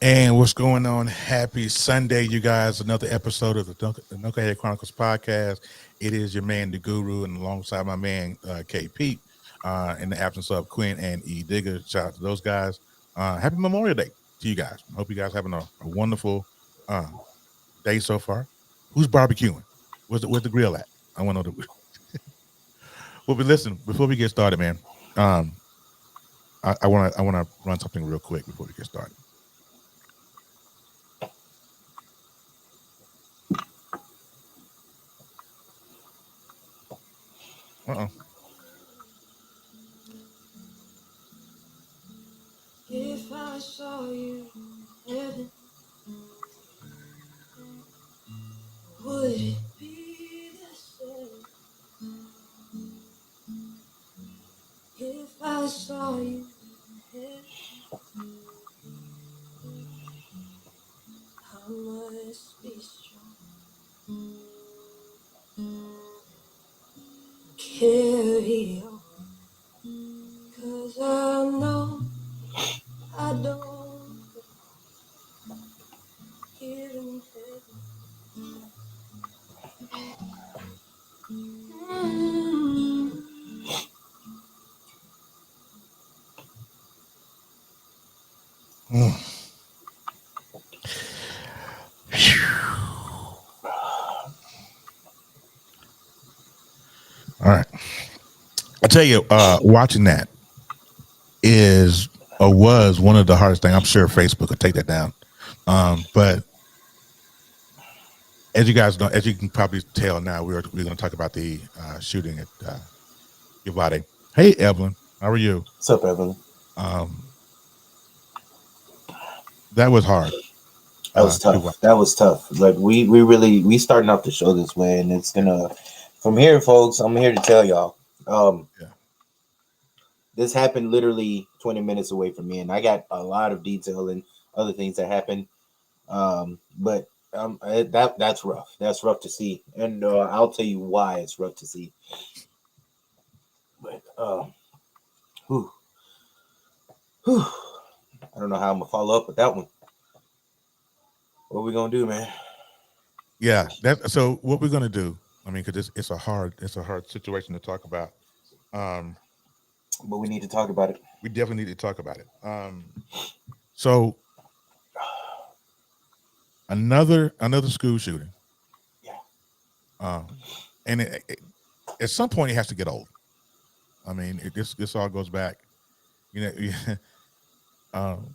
And what's going on? Happy Sunday, you guys. Another episode of the Knucklehead Chronicles podcast. It is your man, the Guru, and alongside my man, K. Pete, in the absence of Quinn and E. Digger. Shout out to those guys. Happy Memorial Day to you guys. I hope you guys having a wonderful day so far. Who's barbecuing? Where's the grill at? I want to know. Well, but listen, before we get started, man, um, I want to run something real quick before we get started. Uh-oh. If I saw you in heaven, would it be the same? If I saw you in heaven, I must be strong. Carry on, 'cause I know I don't belong here in heaven. Mm. All right. I tell you, watching that is or was one of the hardest things. I'm sure Facebook will take that down. But as you guys know, as you can probably tell now, we're going to talk about the shooting at Uvalde. Hey, Evelyn, how are you? What's up, Evelyn? Um, that was hard. That was tough. That was tough. Like we starting off the show this way, and it's gonna. From here, folks, I'm here to tell y'all. Yeah. This happened literally 20 minutes away from me, and I got a lot of detail and other things that happened. But that's rough. That's rough to see, and I'll tell you why it's rough to see. But whew, whew, I don't know how I'm gonna follow up with that one. What we gonna do, man? Yeah. So what we're going to do? I mean, because it's a hard situation to talk about. Um, But we need to talk about it. we definitely need to talk about it. So another school shooting. Yeah. And at some point it has to get old. I mean, this all goes back, you know. um,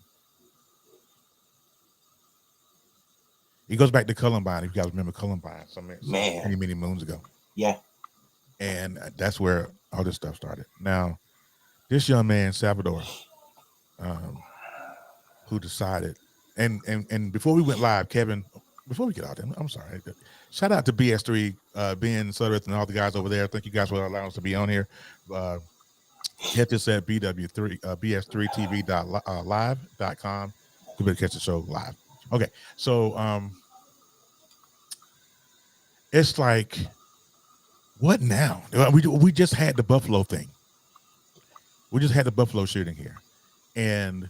it goes back to Columbine. If you guys remember Columbine, many moons ago. Yeah. And that's where all this stuff started. Now, this young man Salvador, um, who decided, and before we went live, Kevin. Before we get out there, I'm sorry. Shout out to BS3, Ben Sutterth, and all the guys over there. Thank you guys for allowing us to be on here. Catch us at BW3 BS3TV.live.com. You better catch the show live. Okay, so it's like, what now? We just had the Buffalo thing. We just had the Buffalo shooting here, and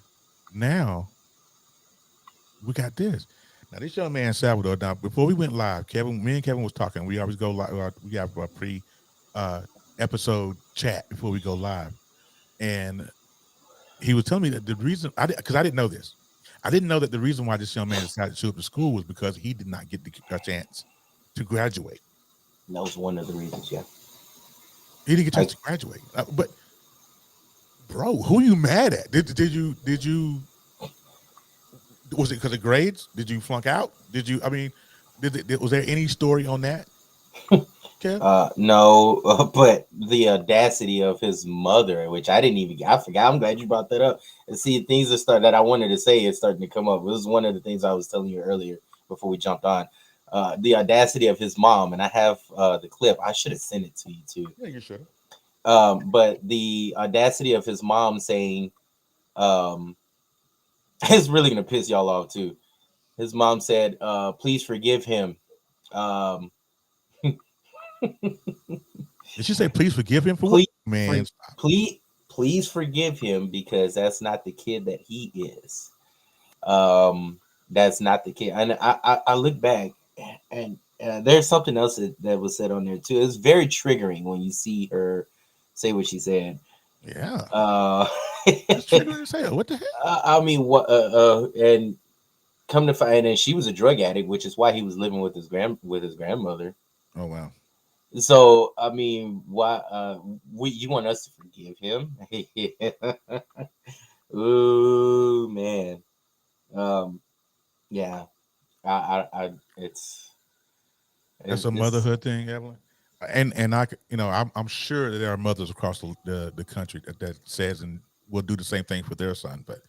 now we got this. Now this young man Salvador. Now before we went live, me and Kevin was talking. We always go live. We have a pre episode chat before we go live, and he was telling me that the reason because I didn't know this. I didn't know that the reason why this young man decided to show up to school was because he did not get a chance to graduate. That was one of the reasons. Yeah. He didn't get a chance to graduate. But bro, who are you mad at? Did you was it because of grades? Did you flunk out? Did you? I mean, was there any story on that? No, but the audacity of his mother, which I forgot. I'm glad you brought that up. And see, things that I wanted to say is starting to come up. This is one of the things I was telling you earlier before we jumped on. The audacity of his mom, and I have the clip. I should have sent it to you too. Yeah, you should. But the audacity of his mom saying, it's really gonna piss y'all off too. His mom said, "Please forgive him." Did she say please forgive him for please, what? Man, please forgive him because that's not the kid that he is. Um, that's not the case. And I look back, and there's something else that was said on there too. It's very triggering when you see her say what she said. Yeah. Uh, That's triggering as hell. What the heck? I mean, what? And come to find, and she was a drug addict, which is why he was living with his grandmother. Oh wow. So I mean, why? You want us to forgive him? Ooh man. Um, yeah. It's That's a it's. motherhood thing, Evelyn. And I'm sure that there are mothers across the country that says and will do the same thing for their son. But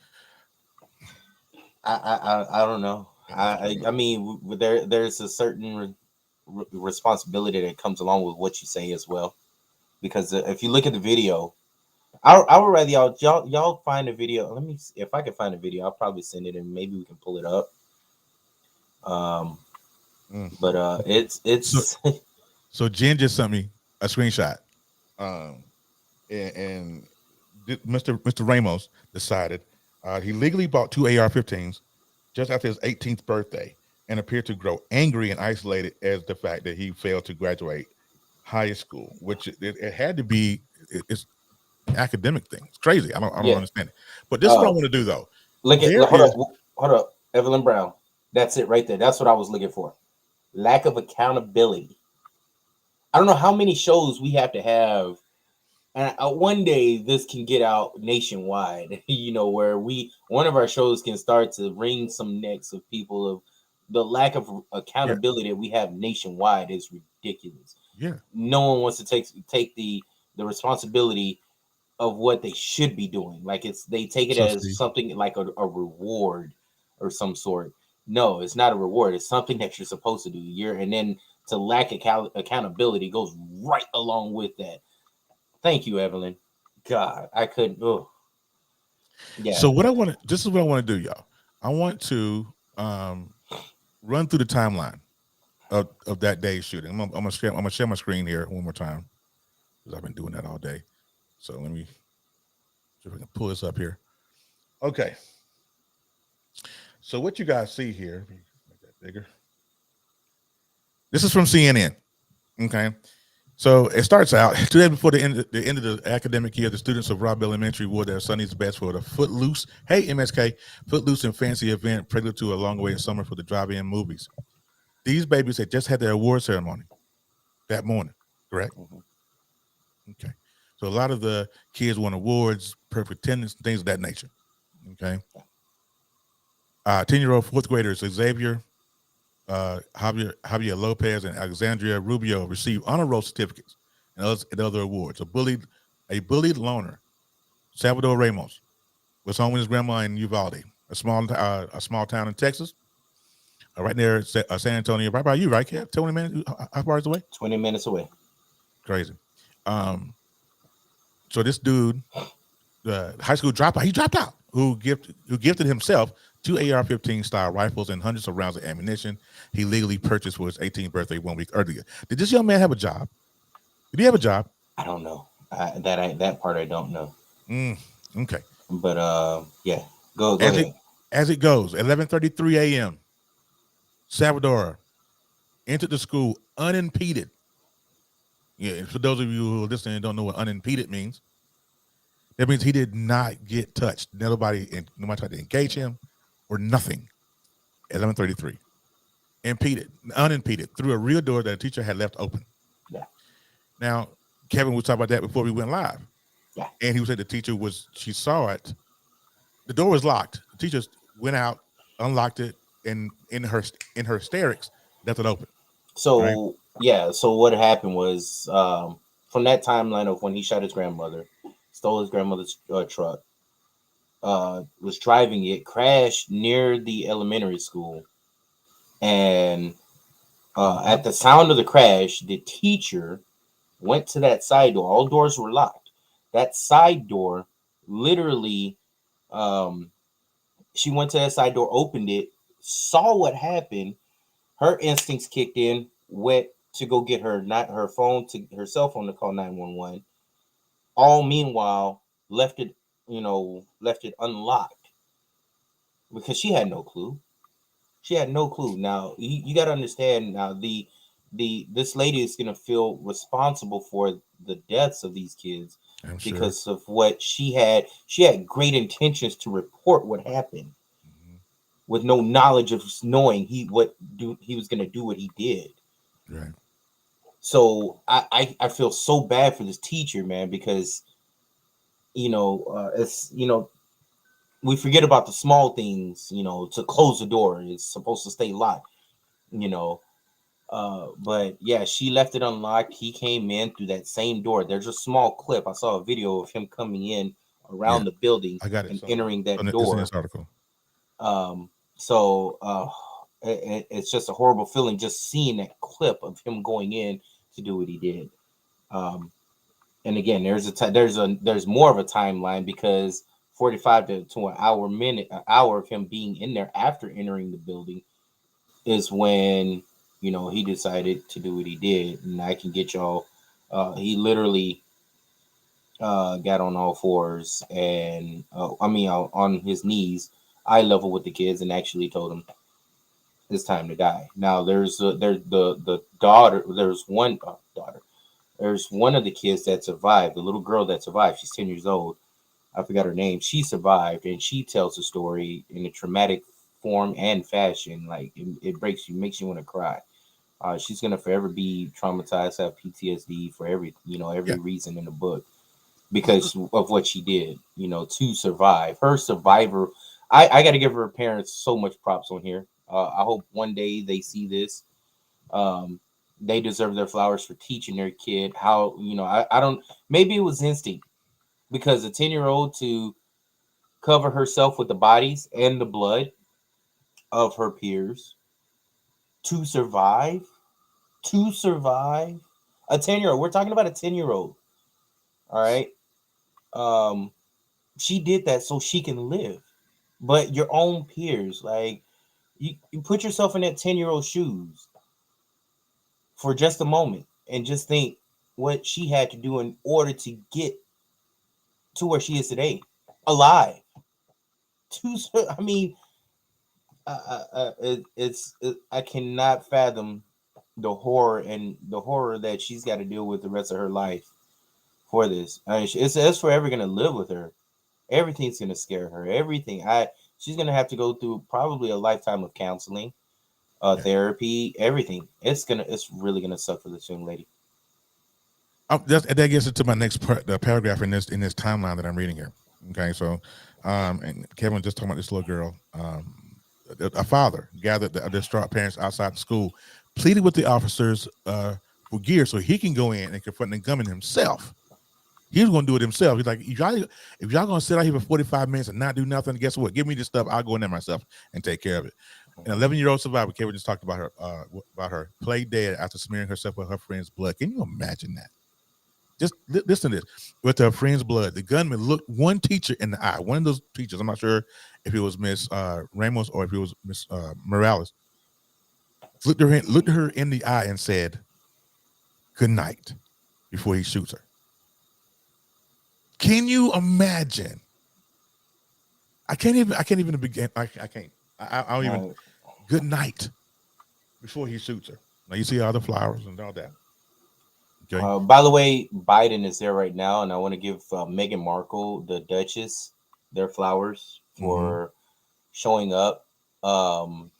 I don't know. I mean, there's a certain responsibility that comes along with what you say as well. Because if you look at the video, I would rather y'all find a video. Let me see. If I can find a video, I'll probably send it and maybe we can pull it up. Um, mm. but so it's so Jen just sent me a screenshot. Um, and Mr. Ramos decided he legally bought two AR-15s just after his 18th birthday and appeared to grow angry and isolated as the fact that he failed to graduate high school, which it had to be. It's academic thing. It's crazy. I don't yeah. understand it. But this is what I Oh, want to do though. There hold is up, hold up, Evelyn Brown. That's it right there. That's what I was looking for. Lack of accountability. I don't know how many shows we have to have, and one day this can get out nationwide. Where one of our shows can start to wring some necks of people of the lack of yeah, accountability that we have nationwide is ridiculous. yeah. No one wants to take the responsibility of what they should be doing. Like they take it So as see, something like a reward or some sort. No, it's not a reward. It's something that you're supposed to do. And then to lack accountability goes right along with that. Thank you, Evelyn. God, I couldn't. Oh, yeah. so what I want to this is what I want to do, y'all. I want to um run through the timeline of that day's shooting. I'm gonna share my screen here one more time because I've been doing that all day. So let me see if I can pull this up here. Okay. So what you guys see here, let me make that bigger. This is from CNN. Okay. So it starts out 2 days before the end of the academic year. The students of Robb Elementary wore their Sunday's best for the Footloose. Hey, MSK, Footloose and fancy event, prelude to a long-awaited summer for the drive-in movies. These babies had just had their award ceremony that morning. Correct. Mhm. Okay. So a lot of the kids won awards, perfect attendance, things of that nature. Okay. 10-year-old fourth graders Xavier, Javier Lopez, and Alexandria Rubio received honor roll certificates and other awards. A bullied loner, Salvador Ramos, was home with his grandma in Uvalde, a small town in Texas, right near San Antonio, right by you, right, Kev? 20 minutes, how far is it away? 20 minutes away. Crazy. Um, so this dude, the high school dropout, he dropped out. Who gifted himself two AR-15 style rifles and hundreds of rounds of ammunition he legally purchased for his 18th birthday 1 week earlier. Did this young man have a job? Did he have a job? I don't know. That part I don't know. Mm, okay. But yeah. Go As it ahead. as it goes, 11:33 a.m. Salvador entered the school unimpeded. Yeah, and for those of you who are listening and don't know what unimpeded means, that means he did not get touched. Nobody tried to engage him or nothing. At 11:33, unimpeded through a rear door that a teacher had left open. Yeah. Now, Kevin was talking about that before we went live, Yeah. and he said the teacher she saw it. The door was locked. The teacher went out, unlocked it, and in her hysterics, left it open. Right? So yeah, so what happened was from that timeline of when he shot his grandmother, stole his grandmother's truck, was driving it, crashed near the elementary school, and Mm-hmm. at the sound of the crash, the teacher went to that side door. All doors were locked. That side door, literally, um, she went to that side door, opened it, saw what happened. Her instincts kicked in, went to go get her cell phone to call 911. All meanwhile, left it unlocked. because she had no clue. She had no clue. Now you got to understand. Now the this lady is gonna feel responsible for the deaths of these kids I'm sure. because of what she had. She had great intentions to report what happened Hmm. with no knowledge of knowing he was gonna do what he did. Right. So I feel so bad for this teacher, man, because it's we forget about the small things. To close the door, it's supposed to stay locked. You know, but yeah, she left it unlocked. He came in through that same door. There's a small clip. I saw a video of him coming in Yeah, around the building I got it and somewhere. entering that It's in door. this article. So it's just a horrible feeling just seeing that clip of him going in to do what he did. Um, and again, there's more of a timeline because 45 to an hour of him being in there after entering the building is when he decided to do what he did. And I can get y'all. He literally got on all fours and on his knees, eye level with the kids, and actually told them it's time to die. Now there's the daughter. There's one daughter. There's one of the kids that survived. The little girl that survived. She's 10 years old. I forgot her name. She survived, and she tells the story in a traumatic form and fashion. Like it breaks you, makes you want to cry. She's gonna forever be traumatized, have PTSD for Yeah. every reason in the book because of what she did. To survive. Her survivor. I got to give her parents so much props on here. I hope one day they see this. Um, they deserve their flowers for teaching their kid how. I don't. Maybe it was instinct because a 10-year old to cover herself with the bodies and the blood of her peers to survive. To survive. A 10-year old. We're talking about a 10-year old. All right. Um, she did that so she can live. But your own peers, like you put yourself in that 10-year old shoes for just a moment and just think what she had to do in order to get to where she is today, alive. I mean, I cannot fathom the horror that she's got to deal with the rest of her life for this. I mean, it's forever gonna live with her. Everything's gonna scare her. Everything. She's gonna have to go through probably a lifetime of counseling, Yeah. therapy, everything. It's really gonna suck for this young lady. That gets into my next the paragraph in this timeline that I'm reading here. Okay, so, and Kevin just talking about this little girl. A father gathered the distraught parents outside the school, pleaded with the officers for gear so he can go in and confront the gunman himself. He was going to do it himself. He's like, if y'all going to sit out here for 45 minutes and not do nothing, guess what? Give me this stuff. I'll go in there myself and take care of it. An 11-year-old survivor, Kevin just talked about her, played dead after smearing herself with her friend's blood. Can you imagine that? Just listen to this. With her friend's blood, the gunman looked one teacher in the eye. One of those teachers, I'm not sure if it was Miss Ramos or if it was Miss Morales, looked at her in the eye and said, "Good night," before he shoots her. Can you imagine? I can't even begin. I can't. I don't even. Uh, Good night before he shoots her. Now you see all the flowers and all that. Okay. by the way, Biden is there right now, and I want to give Meghan Markle, the Duchess, their flowers Mm-hmm. for showing up.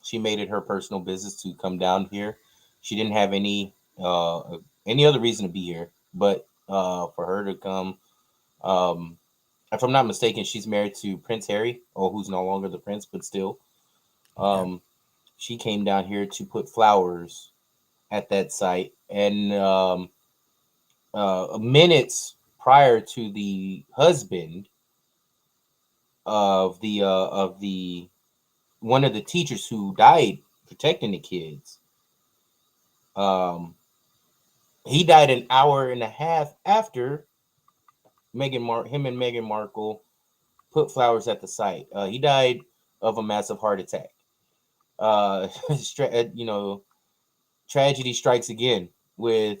She made it her personal business to come down here. She didn't have any other reason to be here, but for her to come. Um, if I'm not mistaken, she's married to Prince Harry, or who's no longer the prince, but still. Yeah. Um, she came down here to put flowers at that site, and minutes prior to the husband of the one of the teachers who died protecting the kids, um, he died an hour and a half after him and Meghan Markle put flowers at the site. He died of a massive heart attack. You know, tragedy strikes again with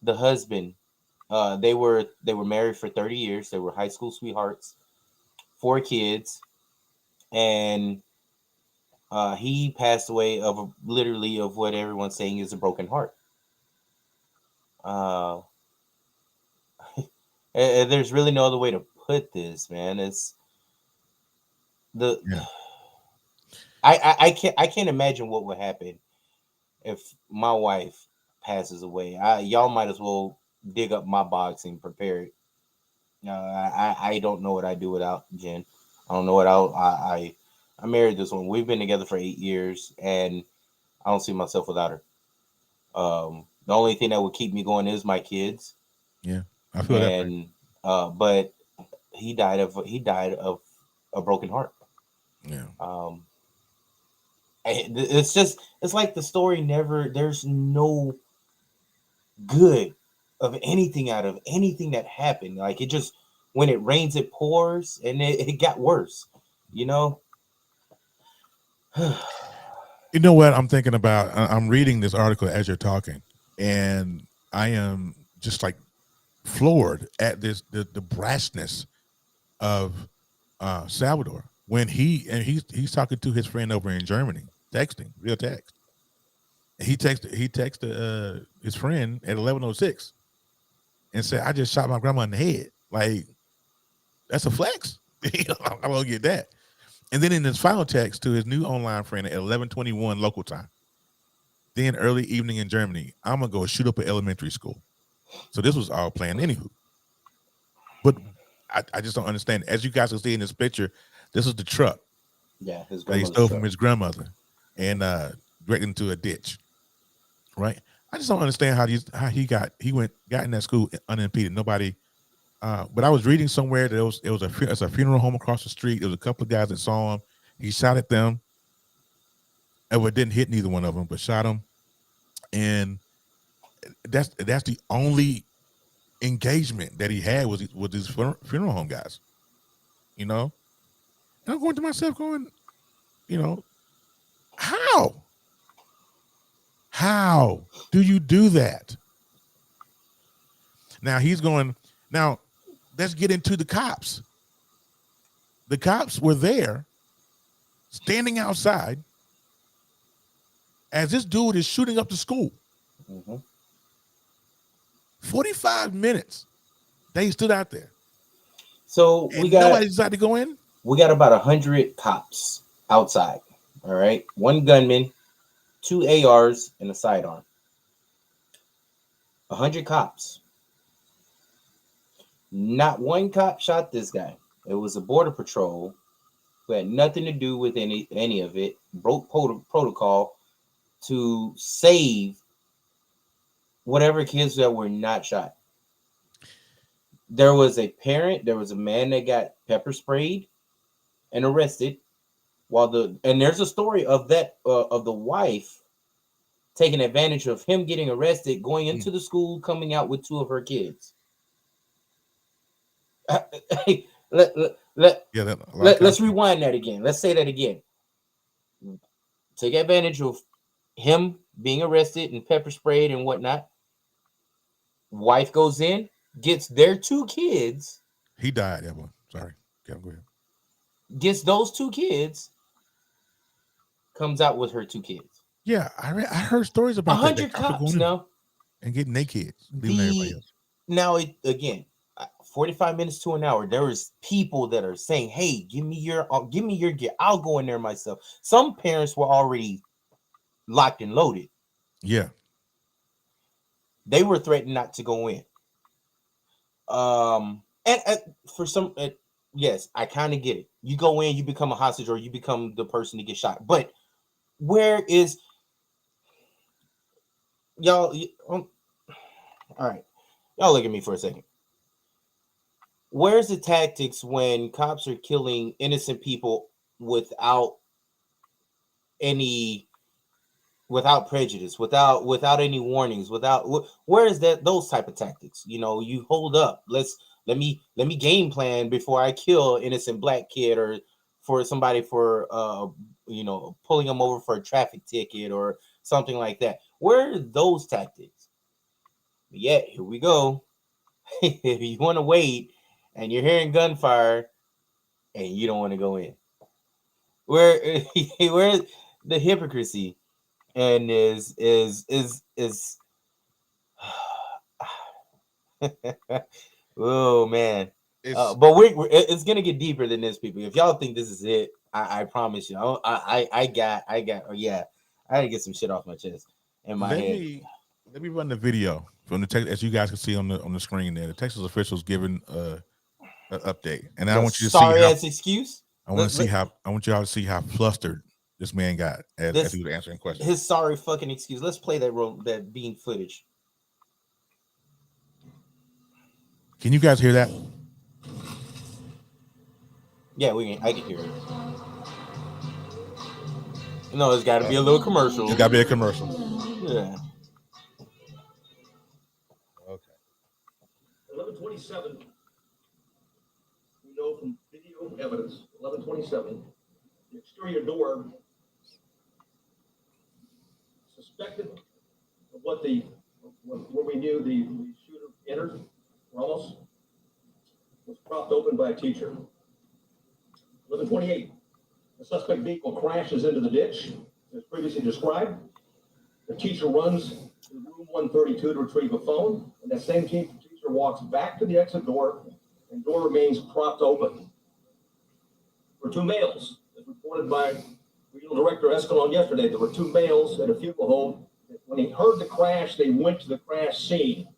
the husband. They were married for 30 years. They were high school sweethearts, 4 kids. and he passed away of literally of what everyone's saying is a broken heart. Uh, and there's really no other way to put this, man. It's the Yeah. I can't imagine what would happen if my wife passes away. Y'all might as well dig up my box and prepare it. I don't know what I'd do without Jen. I don't know what I married this one. We've been together for 8 years, and I don't see myself without her. The only thing that would keep me going is my kids, Yeah. I feel that way. and but he died of a broken heart. Yeah. Um, it's like the story never. There's no good of anything out of anything that happened. Like it just when it rains, it pours, and it got worse. You know. You know what I'm thinking about? I'm reading this article as you're talking, and I am just like floored at the brashness of Salvador when he's talking to his friend over in Germany, texting, real text. He texted his friend at 11:06 and said, "I just shot my grandma in the head." Like that's a flex. I won't get that. And then in his final text to his new online friend at 11:21 local time, then early evening in Germany, I'm gonna go shoot up an elementary school. So this was all planned anywho. But I just don't understand. As you guys can see in this picture, this is the truck Yeah, his that he grandmother's stole from truck. his grandmother and dragged into a ditch. Right? I just don't understand how he got in that school unimpeded. Nobody. But I was reading somewhere that it's a funeral home across the street. There was a couple of guys that saw him. He shot at them, and it didn't hit neither one of them, but shot him. And that's the only engagement that he had was with his funeral home guys. You know, and I'm going to myself, going, you know, how? How do you do that? Now he's going. Now let's get into the cops. The cops were there, standing outside as this dude is shooting up the school. Hmm. 45 minutes they stood out there, So we and got nobody decided to go in. we got about 100 cops outside. All right, one gunman, two ARs, and a sidearm. 100 cops. Not one cop shot this guy. It was a border patrol who had nothing to do with any of it. Broke protocol to save whatever kids that were not shot. There was a parent. There was a man that got pepper sprayed and arrested. And there's a story of that of the wife taking advantage of him getting arrested, going Mm. into the school, coming out with two of her kids. let, let, let, Yeah, a lot of let's cops. rewind that again. Let's say that again. Take advantage of him being arrested and pepper sprayed and whatnot. Wife goes in, gets their two kids, He died. Evelyn, sorry. Okay, go ahead. gets those two kids, comes out with her two kids. Yeah, I heard stories A about that. That hundred cops are cops going in now. and getting their kids, leaving everybody The else. now it again, 45 minutes to an hour. There is people that are saying, "Hey, give me your gear. I'll go in there myself." Some parents were already locked and loaded. Yeah, They were threatened not to go in. And for some, yes, I kind of get it. You go in, you become a hostage, or you become the person to get shot. But where is y'all? All right, y'all look at me for a second. Where's the tactics when cops are killing innocent people without any, without prejudice, without any warnings, where is that those type of tactics? You hold up. Let me game plan before I kill innocent black kid, or for somebody for pulling them over for a traffic ticket or something like that. Where are those tactics? Yet here we go. If you want to wait and you're hearing gunfire and you don't want to go in. where the hypocrisy and is oh man. It's But it's gonna get deeper than this, people. If y'all think this is it, I promise you. Oh, yeah. I had to get some shit off my chest in my let head. me let me run the video from the text as you guys can see on the screen there. The Texas officials giving an update, and I The want you to see sorry how ass excuse. I want y'all to see how flustered this man got as This he was answering questions. his sorry fucking excuse. Let's play that bean footage. Can you guys hear that? Yeah, I can hear it. No, it's got to be a little commercial. It's got to be a commercial. Yeah. Okay. 11:27. We know from video evidence. 11:27. The exterior door suspected of where we knew the shooter entered. Ramos was propped open by a teacher. 11:28. The suspect vehicle crashes into the ditch, as previously described. The teacher runs to room 132 to retrieve a phone, and that same teacher walks back to the exit door, and door remains propped open. There were two males, as reported by Regional Director Escalon yesterday. There were two males at a funeral home. When they heard the crash, they went to the crash scene.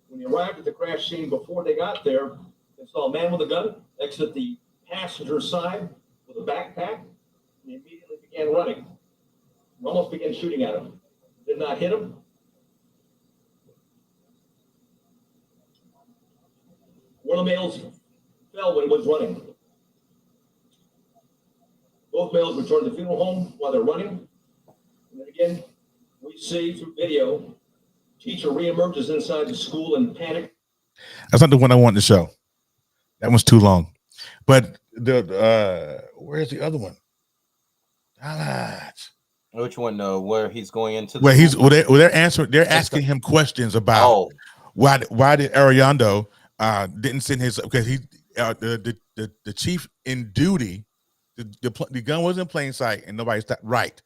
When they arrived at the crash scene, before they got there, they saw a man with a gun exit the passenger side with a backpack, and he immediately began running. Ramos began shooting at him. Did not hit him. One of the males fell when he was running. Both males returned to the funeral home while they're running. And then again, we see through video, teacher reemerges inside the school in panic. That's not the one I wanted to show. That one's too long. But where's the other one? Which one? Where he's going into the they're asking him questions about why did Ariando didn't send his, because he the chief in duty, the gun was in plain sight and nobody stopped. Right,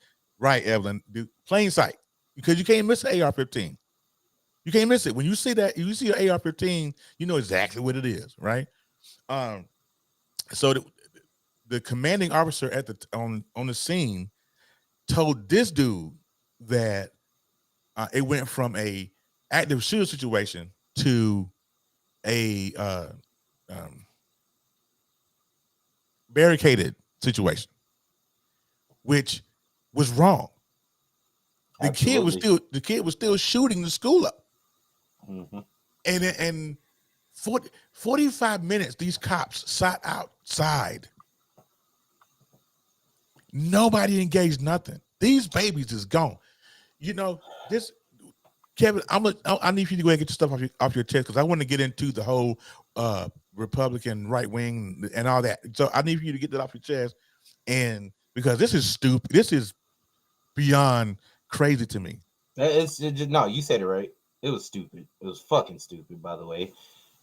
Evelyn, the plain sight, because you can't miss an AR-15. You can't miss it. When you see that, you see an AR-15, you know exactly what it is, right? So the commanding officer at on the scene told this dude that it went from a active shooter situation to a barricaded situation, which was wrong. The kid was still shooting the school up. Mm-hmm. And 45 minutes, these cops sat outside. Nobody engaged, nothing. These babies is gone. You know, this, Kevin, I need you to go ahead and get your stuff off your chest, because I want to get into the whole Republican right wing and all that. So I need for you to get that off your chest, and because this is stupid. This is beyond crazy to me. No, you said it right. It was stupid. It was fucking stupid, by the way.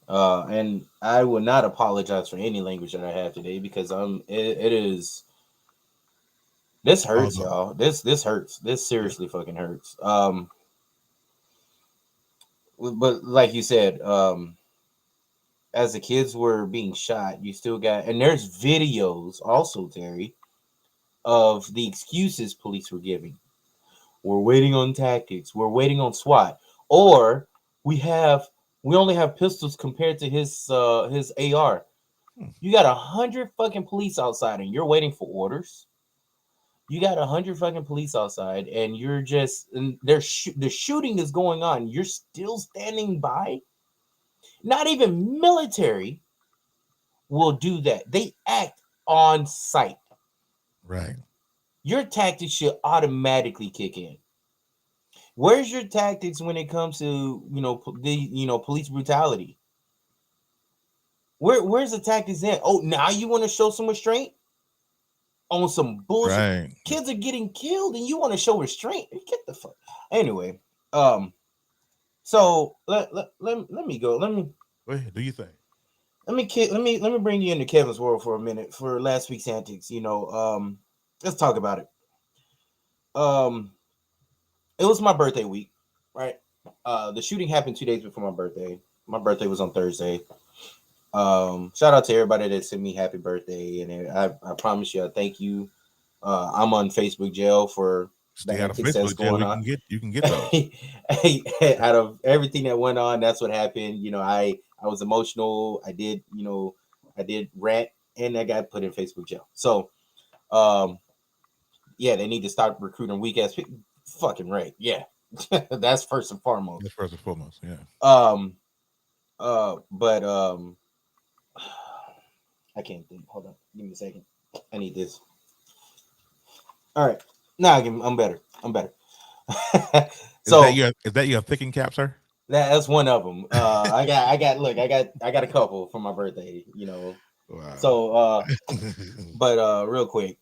And I will not apologize for any language that I have today, because it is. This hurts, y'all. This hurts. This seriously fucking hurts. But like you said, as the kids were being shot, you still got, and there's videos also, Terry, of the excuses police were giving. We're waiting on tactics. We're waiting on SWAT, or we only have pistols compared to his AR. You got 100 fucking police outside, and you're waiting for orders. You got 100 fucking police outside, and you're just, and the shooting is going on. You're still standing by. Not even military will do that. They act on sight. Right. Your tactics should automatically kick in. Where's your tactics when it comes to police brutality? Where's the tactics in? Oh, now you want to show some restraint on some bullshit? Right. Kids are getting killed, and you want to show restraint? Get the fuck. Anyway, so let me go. Let me. Go ahead. Do you think? let me bring you into Kevin's world for a minute for last week's antics. Let's talk about it. Um, it was my birthday week, right? The shooting happened 2 days before my birthday. My birthday was on Thursday. Shout out to everybody that sent me happy birthday, and I promise you, I thank you. I'm on Facebook jail for the Stay out of antics that's Facebook jail. going on. You can get those. Out of everything that went on, that's what happened. I was emotional. I did rant, and I got put in Facebook jail. So, um, yeah, they need to start recruiting weak ass people. Fucking right. Yeah, that's first and foremost. That's first and foremost. Yeah. Um, but I can't think. Hold on, give me a second. I need this. All right, now I'm better. I'm better. So Is that your thinking cap, sir? that's one of them. I got a couple for my birthday. Wow. So, but real quick,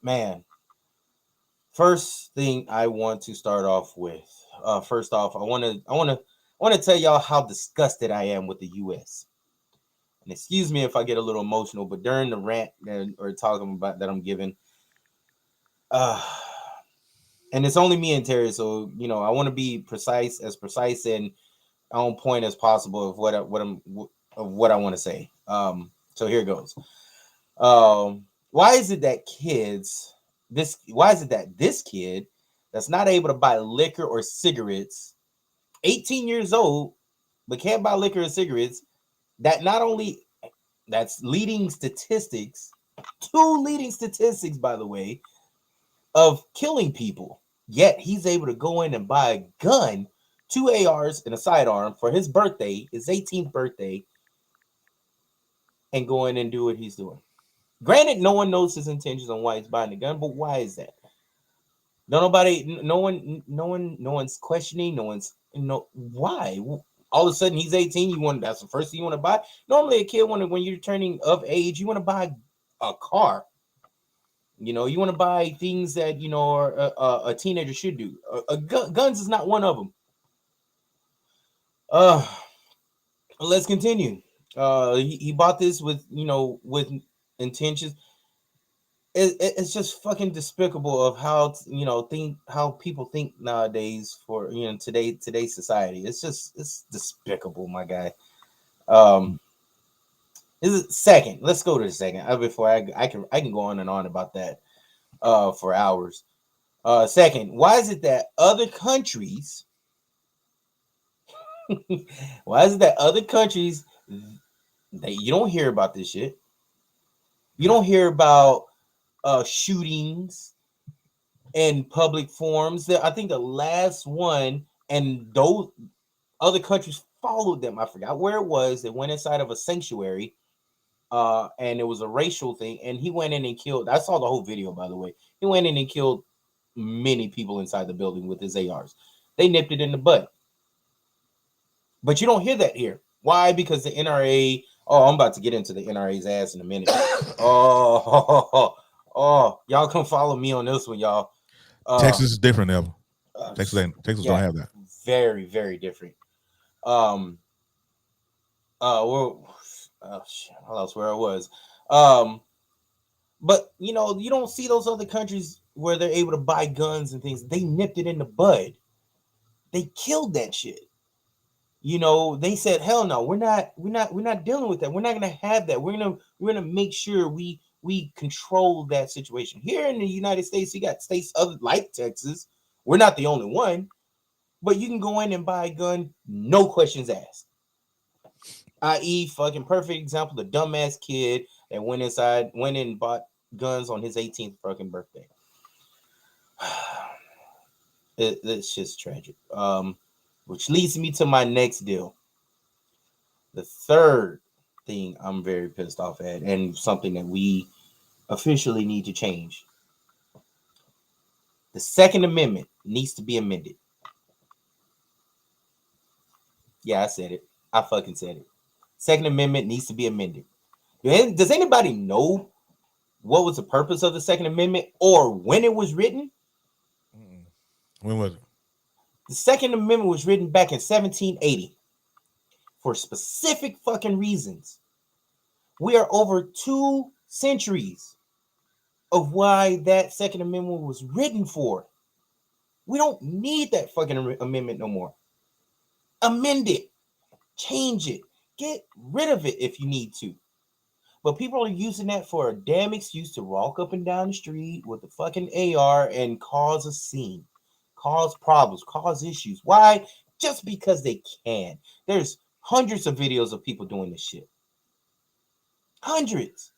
man, first thing I want to start off with. First off, I want to tell y'all how disgusted I am with the U.S. And excuse me if I get a little emotional, but during the rant or talking about that I'm giving, uh, and it's only me and Terry, so I want to be precise and on point as possible of what I want to say. So here goes. Why is it that this kid that's not able to buy liquor or cigarettes, 18 years old, but can't buy liquor or cigarettes, that not only that's leading statistics, two leading statistics, by the way, of killing people. Yet he's able to go in and buy a gun, 2 ARs and a sidearm for his birthday, his 18th birthday, and go in and do what he's doing. Granted, no one knows his intentions on why he's buying the gun, but why is that? No one's questioning. Why. All of a sudden he's 18. That's the first thing you want to buy. Normally, a kid when you're turning of age, you want to buy a car. You want to buy things that are a teenager should do. Guns is not one of them. Let's continue. He bought this with intentions. It's just fucking despicable of how how people think nowadays for today's society. It's despicable, my guy. Is it second? Let's go to the second. Before I can go on and on about that for hours. Second, why is it that other countries why is it that other countries that you don't hear about this shit? You don't hear about shootings in public forums. I think the last one, and those other countries followed them. I forgot where it was. They went inside of a sanctuary, and it was a racial thing. And he went in and killed. I saw the whole video, by the way. He went in and killed many people inside the building with his ARs. They nipped it in the butt. But you don't hear that here. Why? Because the NRA. Oh, I'm about to get into the NRA's ass in a minute. Oh, y'all come follow me on this one, y'all. Texas is different, Evan. Texas don't have that. Very, very different. Well, I lost where I was. But you don't see those other countries where they're able to buy guns and things. They nipped it in the bud. They killed that shit. They said, hell no, we're not dealing with that. We're not gonna have that. We're gonna make sure we control that situation. Here in the United States, you got states other like Texas. We're not the only one, but you can go in and buy a gun, no questions asked. I.e., fucking perfect example, the dumbass kid that went in and bought guns on his 18th fucking birthday. It's just tragic. Which leads me to my next deal. The third thing I'm very pissed off at, and something that we officially need to change. The Second Amendment needs to be amended. Yeah, I said it. I fucking said it. Second Amendment needs to be amended. Does anybody know what was the purpose of the Second Amendment or when it was written? When was it? The Second Amendment was written back in 1780 for specific fucking reasons. We are over 2 centuries of why that Second Amendment was written for. We don't need that fucking amendment no more. Amend it, change it, get rid of it if you need to. But people are using that for a damn excuse to walk up and down the street with a fucking AR and cause a scene, cause problems, cause issues. Why? Just because they can. There's hundreds of videos of people doing this shit. Hundreds.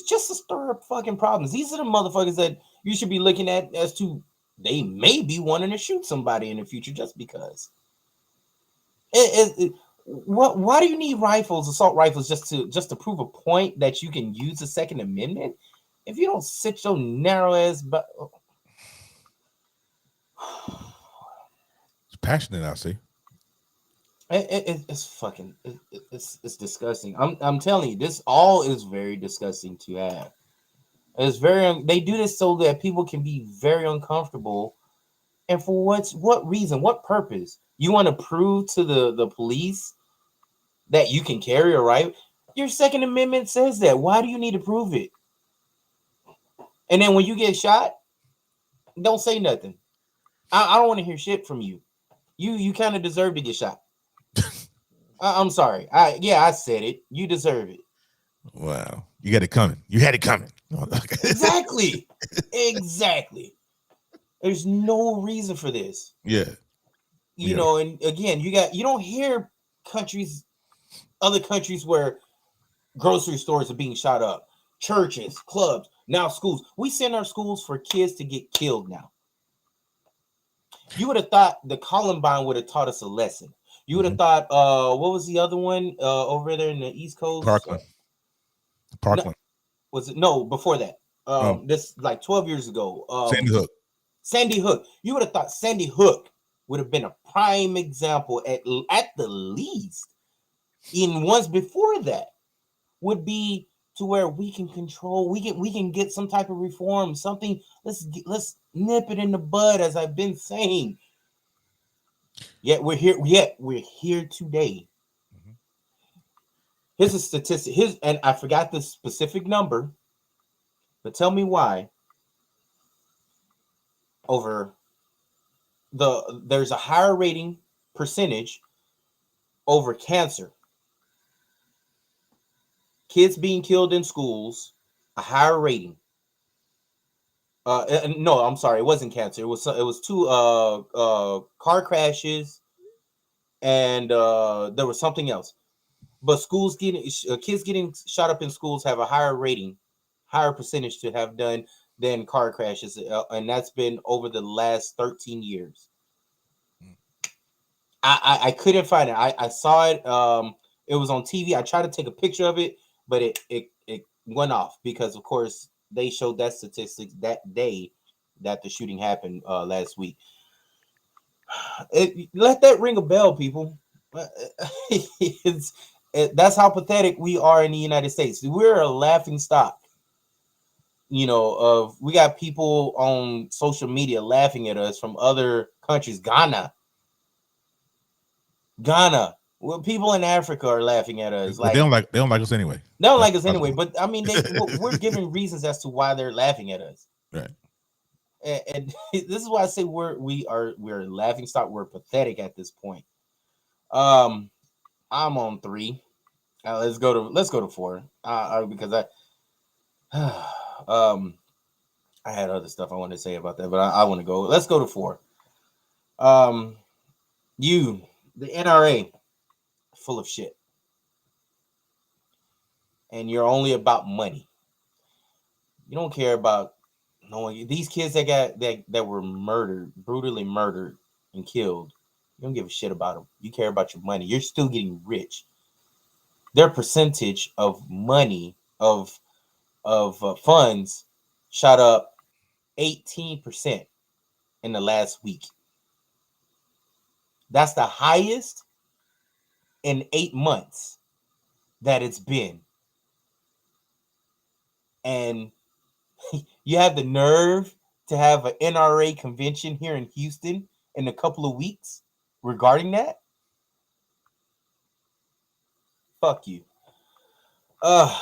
Just to stir up fucking problems. These are the motherfuckers that you should be looking at as to they may be wanting to shoot somebody in the future just because. Why do you need rifles, assault rifles, just to prove a point that you can use the Second Amendment? If you don't sit your narrow ass, but It's passionate, I see. it's fucking it's disgusting. I'm telling you, this all is very disgusting to have. It's very they do this so that people can be very uncomfortable, and for what reason, what purpose? You want to prove to the police that you can carry a rifle? Your Second Amendment says that. Why do you need to prove it? And then when you get shot, don't say nothing. I don't want to hear shit from you. You kind of deserve to get shot. I'm sorry. I said it. You deserve it. Wow. You got it coming. You had it coming. Exactly. There's no reason for this. Yeah. You know, and again, you don't hear other countries where grocery stores are being shot up, churches, clubs, now schools. We send our schools for kids to get killed now. You would have thought the Columbine would have taught us a lesson. You would have thought, what was the other one over there in the East Coast? Parkland. No, before that. This like 12 years ago. Sandy Hook. You would have thought Sandy Hook would have been a prime example at the least. In ones before that would be to where we can control, we can get some type of reform, something. Let's nip it in the bud, as I've been saying. Yet we're here today. Mm-hmm. Here's a statistic. And I forgot the specific number, but tell me why. There's a higher rating percentage over cancer. Kids being killed in schools, a higher rating. No, I'm sorry, it wasn't cancer. It was 2 car crashes, and there was something else. But kids getting shot up in schools have a higher rating, higher percentage to have done than car crashes, and that's been over the last 13 years. I couldn't find it. I saw it. It was on TV. I tried to take a picture of it, but it went off because, of course, they showed that statistics that day that the shooting happened last week. Let that ring a bell, people. That's how pathetic we are in the United States. We're a laughing stock. We got people on social media laughing at us from other countries. Ghana. Well, people in Africa are laughing at us. Like they don't like us anyway. They don't like us anyway. But I mean, we're giving reasons as to why they're laughing at us. Right. And this is why I say we're laughing stock. We're pathetic at this point. I'm on 3. Let's go to 4. Because I had other stuff I wanted to say about that, but I want to go. Let's go to 4. The NRA, full of shit, and you're only about money. You don't care about these kids that were brutally murdered and killed. You don't give a shit about them. You care about your money. You're still getting rich. Their percentage of money of funds shot up 18% in the last week. That's the highest in 8 months that it's been. And you have the nerve to have an NRA convention here in Houston in a couple of weeks regarding that? fuck you. Uh,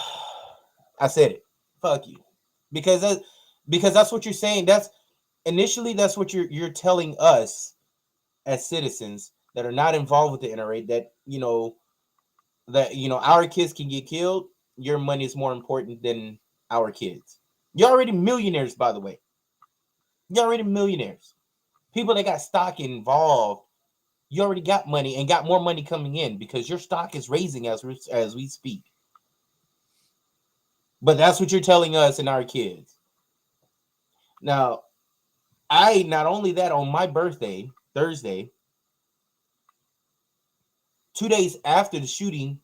I said it. Fuck you, because that's what you're saying. That's initially that's what you're telling us as citizens that are not involved with the NRA, that our kids can get killed. Your money is more important than our kids. You're already millionaires, by the way. You're already millionaires. People that got stock involved, you already got money and got more money coming in because your stock is raising as we speak. But that's what you're telling us and our kids. Now, I not only that, on my birthday, Thursday, 2 days after the shooting,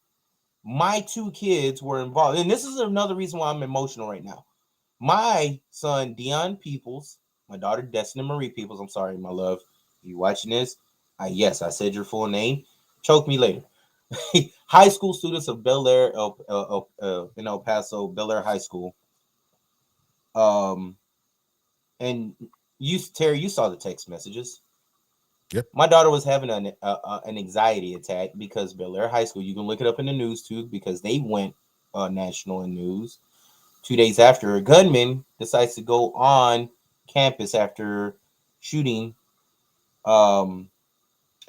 my two kids were involved. And this is another reason why I'm emotional right now. My son, Dion Peoples, my daughter, Destiny Marie Peoples, I'm sorry, my love. You watching this? Yes, I said your full name. Choke me later. High school students of Bel Air, in El Paso, Bel Air High School. And Terry, you saw the text messages. Yep. My daughter was having an anxiety attack because Bel Air High School. You can look it up in the news too, because they went national in news. 2 days after, a gunman decides to go on campus after shooting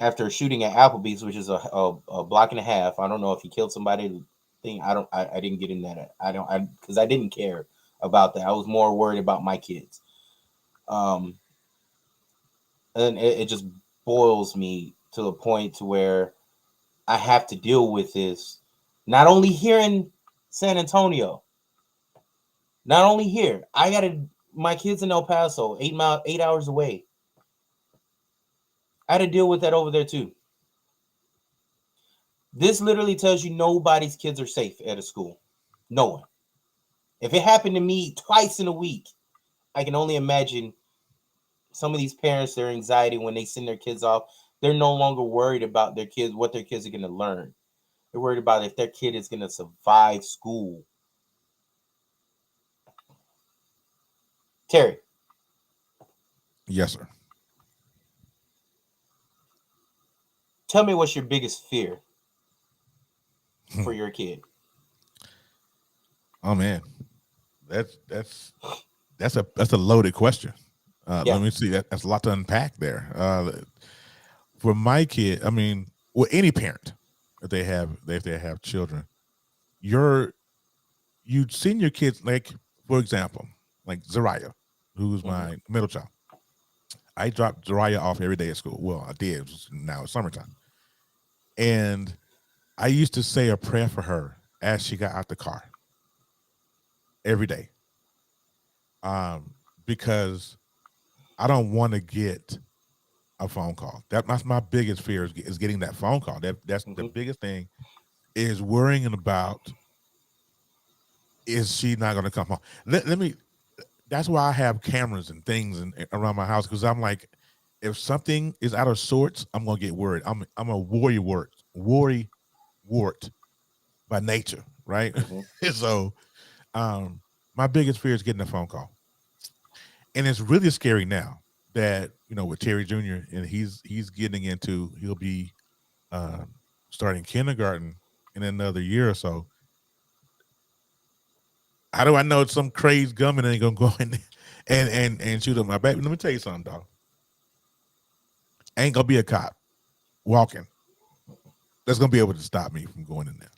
after shooting at Applebee's, which is a block and a half. I don't know if he killed somebody. I didn't get in that. Because I didn't care about that. I was more worried about my kids. And it just boils me to the point to where I have to deal with this, not only here in San Antonio, not only here. My kids in El Paso, 8 hours away. I had to deal with that over there too. This literally tells you nobody's kids are safe at a school. No one. If it happened to me twice in a week, I can only imagine some of these parents, their anxiety when they send their kids off. They're no longer worried about their kids, what their kids are going to learn. They're worried about if their kid is going to survive school. Terry. Yes, sir. Tell me what's your biggest fear for your kid. Oh man, that's a loaded question. Yeah. Let me see. That's a lot to unpack there. For my kid, I mean, well, any parent, if they have children, you'd send your kids, like, for example, like Zariah, who's my middle child. I dropped Zariah off every day at school. Well, I did. Now it's summertime, and I used to say a prayer for her as she got out the car every day, because I don't want to get a phone call. That's my biggest fear is getting that phone call. That's the biggest thing, is worrying about, is she not going to come home? Let me. That's why I have cameras and things around my house, because I'm like, if something is out of sorts, I'm gonna get worried. I'm a worry wart by nature, right? So, my biggest fear is getting a phone call, and it's really scary now that with Terry Jr. and he'll be starting kindergarten in another year or so. How do I know some crazed gunman ain't gonna go in and shoot up my baby? Let me tell you something, dog. Ain't gonna be a cop walking that's gonna be able to stop me from going in there.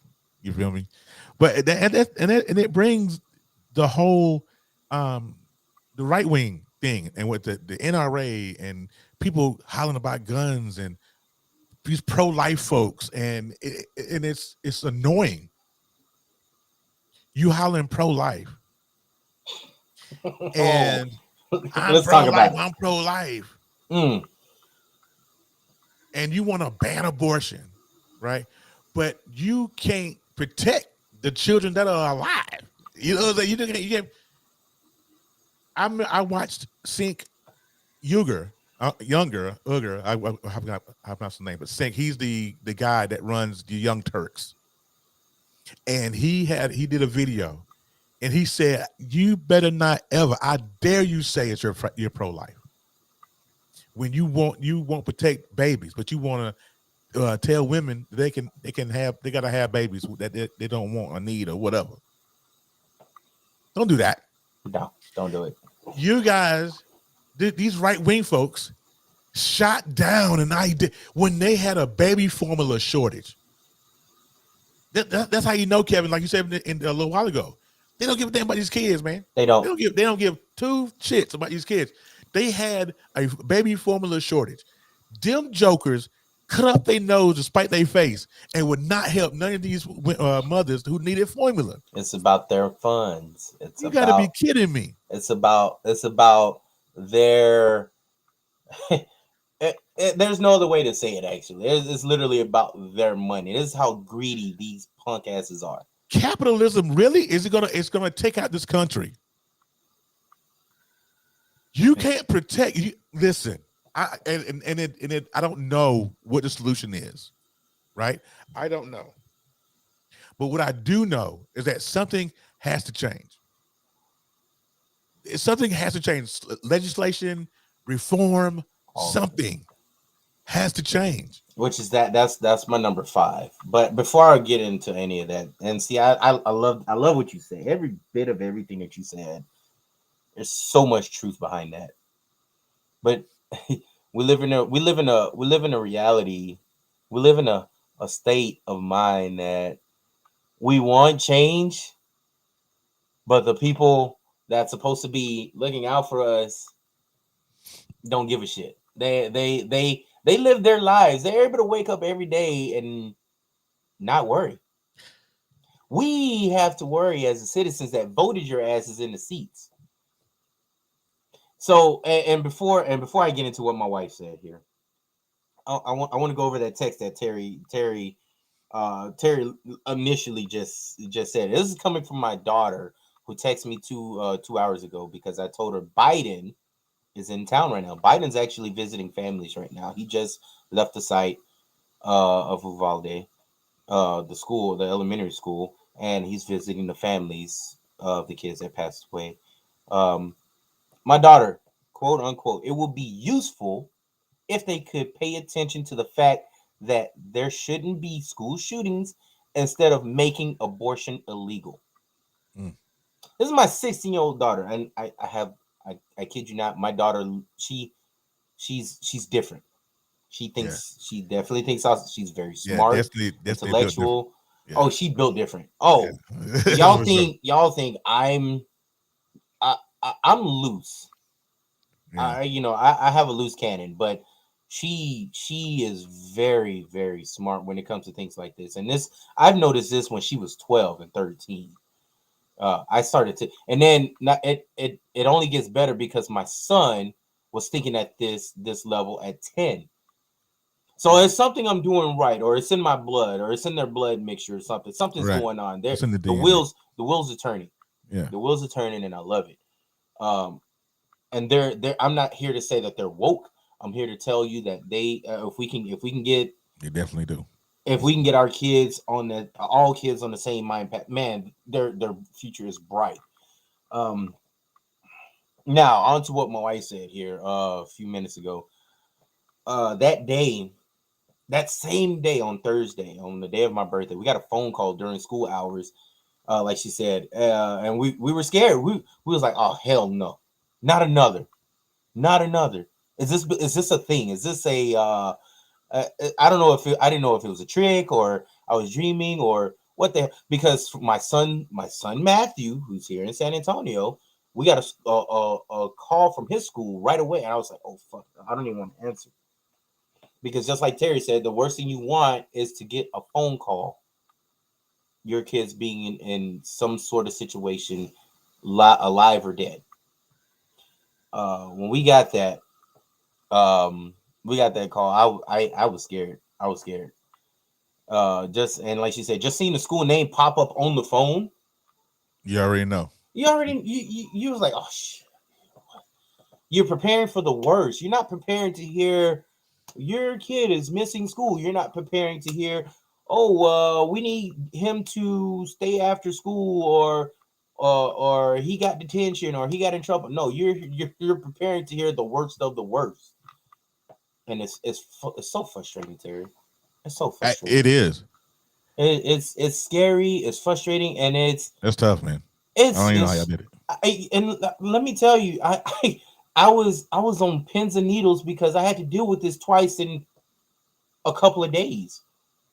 You feel me? But it brings the whole the right wing thing, and with the NRA and people hollering about guns and these pro life folks, and it's annoying. You hollering pro life, and I'm Let's pro talk life. about it. I'm pro life, and you want to ban abortion, right? But you can't protect the children that are alive. You know, you can't. I watched Sink Uger, Uger. I forgot how to pronounce the name, but Sink. He's the guy that runs the Young Turks, and he did a video, and he said, "You better not ever. I dare you say it's you're pro life when you won't protect babies, but you want to tell women they gotta have babies that they don't want or need or whatever. Don't do that. No, don't do it. You guys, these right wing folks, shot down an idea when they had a baby formula shortage. That's how you know, Kevin. Like you said a little while ago, they don't give a damn about these kids, man. They don't. They don't give two shits about these kids. They had a baby formula shortage. Them jokers cut up their nose to spite their face and would not help none of these mothers who needed formula. It's about their funds. You got to be kidding me. It's about their. There's no other way to say it. Actually, it's literally about their money. This is how greedy these punk asses are. Capitalism really is it's gonna take out this country. You can't protect. Listen, I don't know what the solution is, right? I don't know, but what I do know is that something has to change. Something has to change. Legislation, reform, something has to change. Which is that's my number 5. But before I get into any of that, and see, I love what you say. Every bit of everything that you said. There's so much truth behind that. But we live in a reality. We live in a state of mind that we want change, but the people that's supposed to be looking out for us don't give a shit. They live their lives. They're able to wake up every day and not worry. We have to worry as the citizens that voted your asses in the seats. So, and before I get into what my wife said here, I want to go over that text that Terry initially just said. This is coming from my daughter, who texted me 2 hours ago because I told her Biden is in town right now. Biden's actually visiting families right now. He just left the site of Uvalde, the elementary school, and he's visiting the families of the kids that passed away. My daughter, quote unquote, it would be useful if they could pay attention to the fact that there shouldn't be school shootings instead of making abortion illegal. Mm. This is my 16-year-old daughter, and I kid you not, my daughter, she's different. She definitely thinks she's very smart, definitely intellectual. Yeah. Oh, she built different. Oh, yeah. y'all think I'm loose. Yeah. I have a loose cannon, but she is very, very smart when it comes to things like this. And I've noticed this when she was 12 and 13. I started to, and then it only gets better because my son was thinking at this level at 10. So it's something I'm doing right, or it's in my blood, or it's in their blood mixture, or something. Something's right. Going on there. The wheels are turning. Yeah, the wheels are turning, and I love it. And they're I'm not here to say that they're woke. I'm here to tell you that they, if we can get, they definitely do. If we can get our kids all kids on the same mind path, man, their future is bright. Now on to what my wife said here a few minutes ago. That same day on Thursday, on the day of my birthday, we got a phone call during school hours, like she said, and we were scared. We was like, oh hell no, not another. Is this a thing? Is this a I don't know I didn't know if it was a trick or I was dreaming or what because my son Matthew, who's here in San Antonio, we got a call from his school right away, and I was like, oh fuck, I don't even want to answer. Because just like Terry said, the worst thing you want is to get a phone call, your kids being in some sort of situation, alive or dead. When we got that call, I was scared. And like she said, just seeing the school name pop up on the phone. You already know. You was like, oh shit. You're preparing for the worst. You're not preparing to hear your kid is missing school. You're not preparing to hear, we need him to stay after school, or he got detention, or he got in trouble. No, you're preparing to hear the worst of the worst, and it's so frustrating, Terry. It's so It frustrating. is. It's scary. It's frustrating, and That's tough, man. I don't even know how y'all it's did it. and let me tell you, I was on pins and needles because I had to deal with this twice in a couple of days.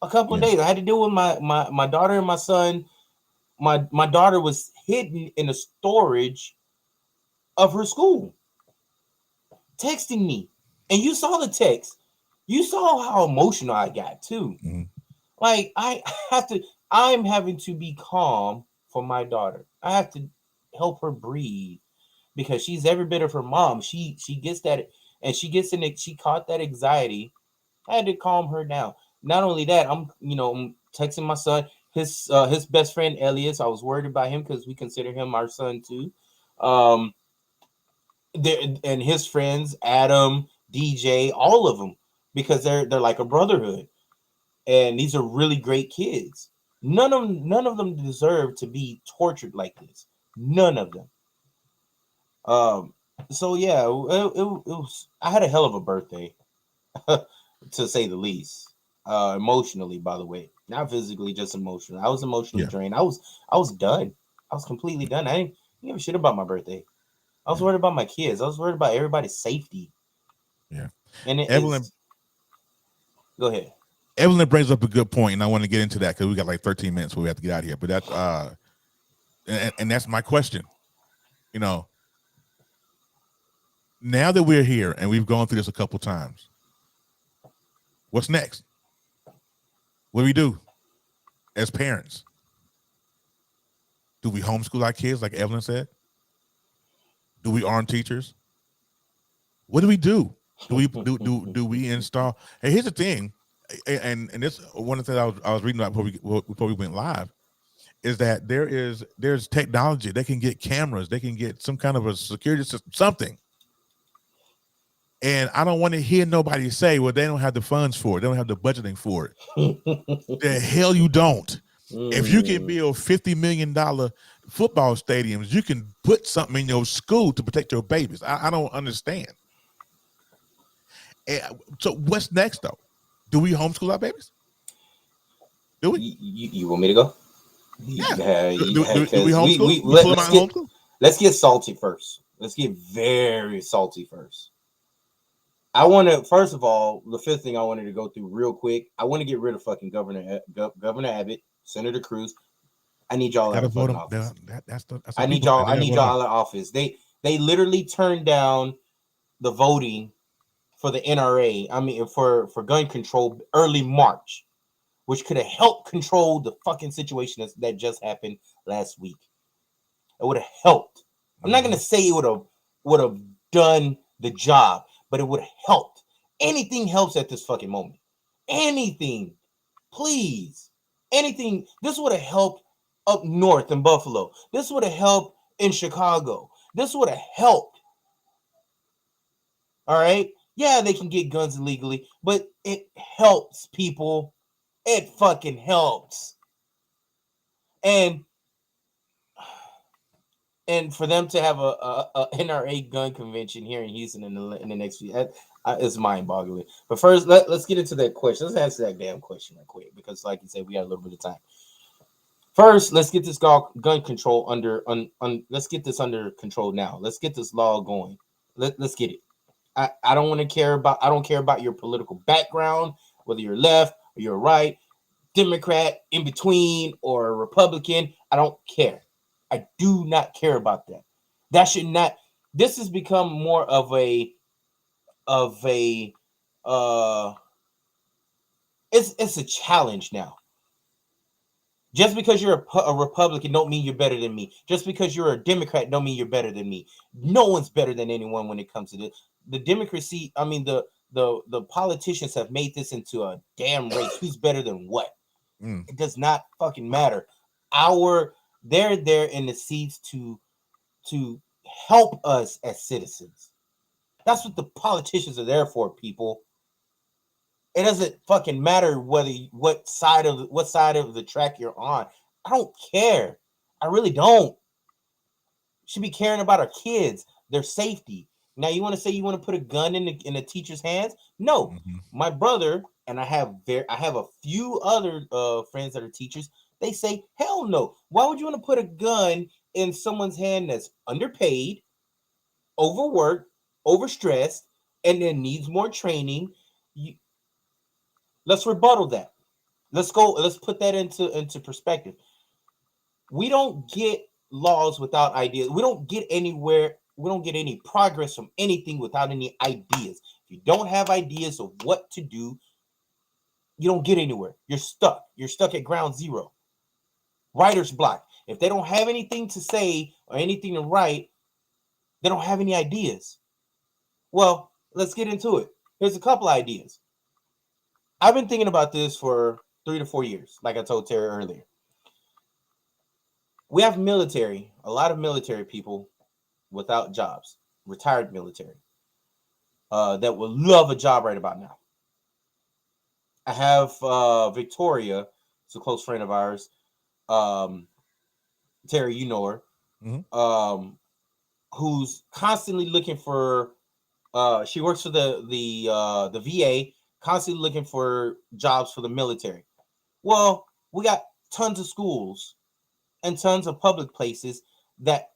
A couple of Yeah. days. I had to deal with my daughter and my son. My daughter was hidden in the storage of her school, texting me. And you saw the text. You saw how emotional I got too. Mhm. Like have to I'm having to be calm for my daughter. I have to help her breathe because she's every bit of her mom. She gets that, and she gets in it, she caught that anxiety. I had to calm her down. Not only that, I'm texting my son, his best friend Elias. I was worried about him because we consider him our son too. Um and his friends, Adam, DJ, all of them, because they're like a brotherhood. And these are really great kids. None of them deserve to be tortured like this. None of them. Um so yeah, it was I had a hell of a birthday to say the least. Emotionally, by the way, not physically, just emotionally. I was emotionally Yeah. drained. I was done. I was completely done. I didn't give a shit about my birthday. I was Yeah. worried about my kids. I was worried about everybody's safety. Yeah. And it Evelyn is go ahead. Evelyn brings up a good point, and I want to get into that because we got like 13 minutes before we have to get out of here. But that's and that's my question. You know, now that we're here and we've gone through this a couple times, what's next? What do we do as parents? Do we homeschool our kids, like Evelyn said? Do we arm teachers? What do we do? Do we install? Hey, here's the thing, and this one of the things I was reading about before we went live is that there's technology. They can get cameras. They can get some kind of a security system, something. And I don't want to hear nobody say, well, they don't have the funds for it. They don't have the budgeting for it. The hell you don't. If you can Mm. build $50 million football stadiums, you can put something in your school to protect your babies. I don't understand. So what's next though? Do we homeschool our babies? Do we? You want me to go? Yeah. Yeah, Do we because homeschool? we We pull them let's out and get homeschool? let's get salty first. Let's get very salty first. I want to first of all, the fifth thing I wanted to go through real quick. I want to get rid of fucking Governor Abbott, Senator Cruz. I need They y'all out gotta of vote fucking them. office. That's the I need people. y'all. They I gotta need vote them out. y'all out of office. They literally turned down the voting for the NRA. I mean, for gun control early March, which could have helped control the fucking situation that just happened last week. It would have helped. I'm not gonna Mm-hmm. say it would have done the job, but it would have helped. Anything helps at this fucking moment. Anything, please. Anything. This would have helped up north in Buffalo. This would have helped in Chicago. This would have helped. All right. Yeah, they can get guns illegally, but it helps people. It fucking helps. And for them to have a NRA gun convention here in Houston in the next few, it's mind boggling. But first, let's get into that question. Let's answer that damn question right quick because, like you said, we got a little bit of time. First, let's get this gun control let's get this under control now. Let's get this law going. Let's get it. I don't care about your political background, whether you're left or you're right, Democrat, in between, or a Republican. I don't care. I do not care about that. That should not. This has become more of a uh it's a challenge now. Just because you're a Republican don't mean you're better than me. Just because you're a Democrat don't mean you're better than me. No one's better than anyone when it comes to this. The democracy, I mean the politicians have made this into a damn race. Who's better than what? Mm. It does not fucking matter. They're there in the seats to help us as citizens. That's what the politicians are there for, people. It doesn't fucking matter what side of the track you're on. I don't care. I really don't. Should be caring about our kids, their safety. Now you want to say you want to put a gun in a teacher's hands? No. Mm-hmm. My brother and I have a few other friends that are teachers. They say, hell no. Why would you want to put a gun in someone's hand that's underpaid, overworked, overstressed, and then needs more training? Let's rebuttal that. Let's put that into perspective. We don't get laws without ideas. We don't get anywhere. We don't get any progress from anything without any ideas. If you don't have ideas of what to do, you don't get anywhere. You're stuck. You're stuck at ground zero. Writer's block. If they don't have anything to say or anything to write, they don't have any ideas. Well, let's get into it. Here's a couple ideas. I've been thinking about this for 3 to 4 years, like I told Terry earlier. We have a lot of military people without jobs, retired military, that would love a job right about now. I have Victoria, it's a close friend of ours. Terry, you know her, Mm-hmm. who's constantly looking for. She works for the VA, constantly looking for jobs for the military. Well, we got tons of schools and tons of public places that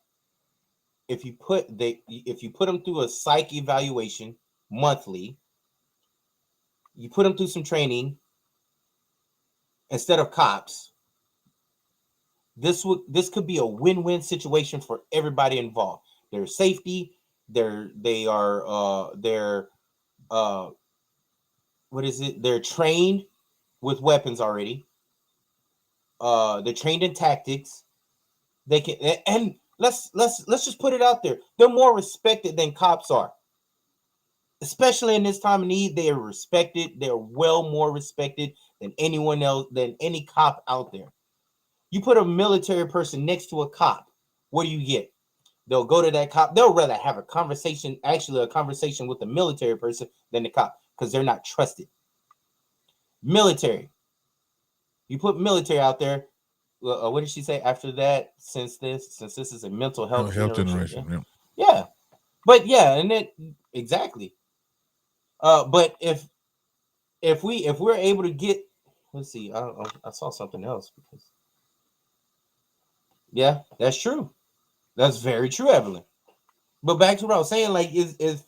if you put them through a psych evaluation monthly, you put them through some training instead of cops, this could be a win-win situation for everybody involved. There's safety, they're what is it? They're trained with weapons already. They're trained in tactics. They can, and let's just put it out there. They're more respected than cops are. Especially in this time of need, they are respected. They're well more respected than anyone else, than any cop out there. You put a military person next to a cop, what do you get? They'll go to that cop. They'll rather have a conversation with the military person than the cop because they're not trusted. Military. You put military out there. What did she say after that? Since this is a mental health generation. Yeah. Yeah. But yeah, and it exactly. But if we're able to get, let's see, I saw something else because yeah, that's true. That's very true, Evelyn. But back to what I was saying, like if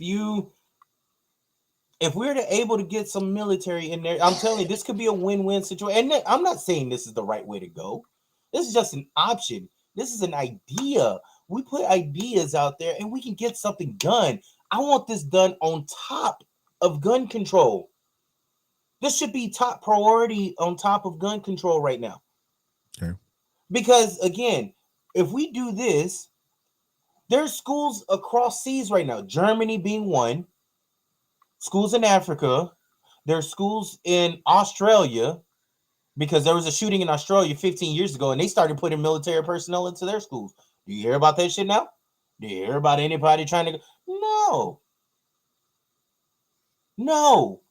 we're able to get some military in there, I'm telling you, this could be a win-win situation. And I'm not saying this is the right way to go. This is just an option. This is an idea. We put ideas out there and we can get something done. I want this done on top of gun control. This should be top priority on top of gun control right now. Okay. Because again, if we do this, there's schools across seas right now. Germany being one. Schools in Africa. There's schools in Australia because there was a shooting in Australia 15 years ago and they started putting military personnel into their schools. Do you hear about that shit now? Do you hear about anybody trying to go? No.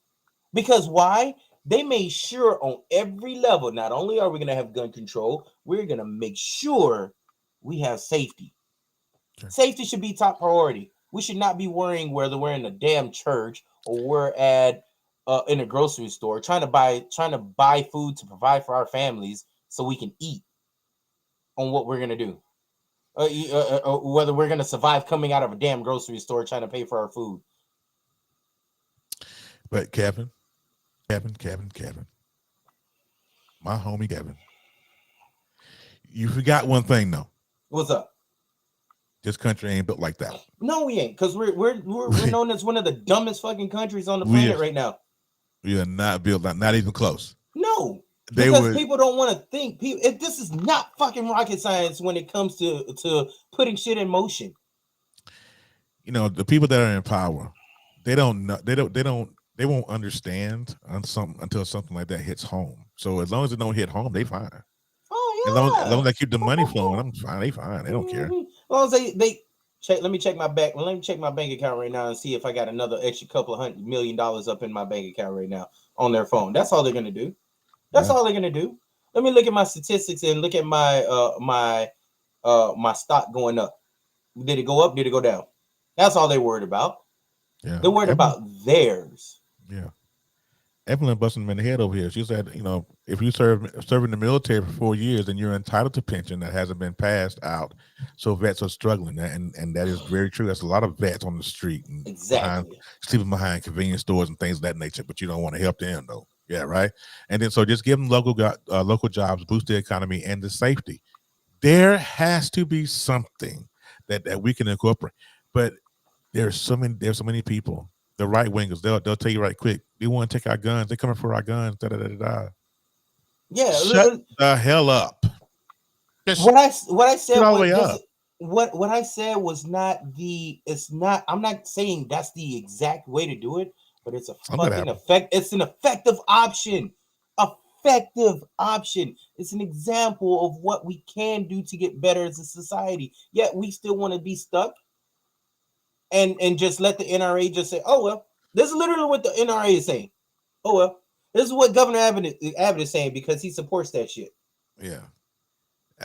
Because why? They made sure on every level, not only are we going to have gun control, we're going to make sure we have safety. Okay. Safety should be top priority. We should not be worrying whether we're in a damn church or we're at in a grocery store trying to buy food to provide for our families so we can eat on what we're going to do. Whether we're going to survive coming out of a damn grocery store trying to pay for our food. But Kevin, my homie Kevin, you forgot one thing though. What's up? This country ain't built like that. No, we ain't, because we're known as one of the dumbest fucking countries on the planet right now. We are not built, not even close. No, because people don't want to think. This is not fucking rocket science when it comes to putting shit in motion. You know, the people that are in power, they don't know, they won't understand on something until something like that hits home. So as long as it don't hit home, they fine. Oh yeah. As long as they keep the money flowing, I'm fine. They fine. They don't care. As long as they check. Let me check my bank. Let me check my bank account right now and see if I got another extra couple of $100 million up in my bank account right now on their phone. That's all they're gonna do. That's all they're gonna do. Let me look at my statistics and look at my my stock going up. Did it go up? Did it go down? That's all they're worried about. Yeah. They're worried about theirs. Yeah. Evelyn busting them in the head over here. She said, if you serving the military for 4 years, then you're entitled to pension that hasn't been passed out. So vets are struggling, and that is very true. There's a lot of vets on the street and Exactly. sleeping behind convenience stores and things of that nature, but you don't want to help them though. Yeah, right. And then so just give them local jobs, boost the economy and the safety. There has to be something that we can incorporate, but there's so many people. The right wingers, they'll tell you right quick. They want to take our guns. They're coming for our guns. Da, da, da, da, da. Yeah. Shut the hell up. Just What I said get all the was way up. what I said was not it's not, I'm not saying that's the exact way to do it, but it's a fucking effect. It's an effective option. Effective option. It's an example of what we can do to get better as a society. Yet we still want to be stuck and just let the NRA just say, oh well, this is literally what the NRA is saying. Oh well, this is what Governor Abbott is saying because he supports that shit. Yeah.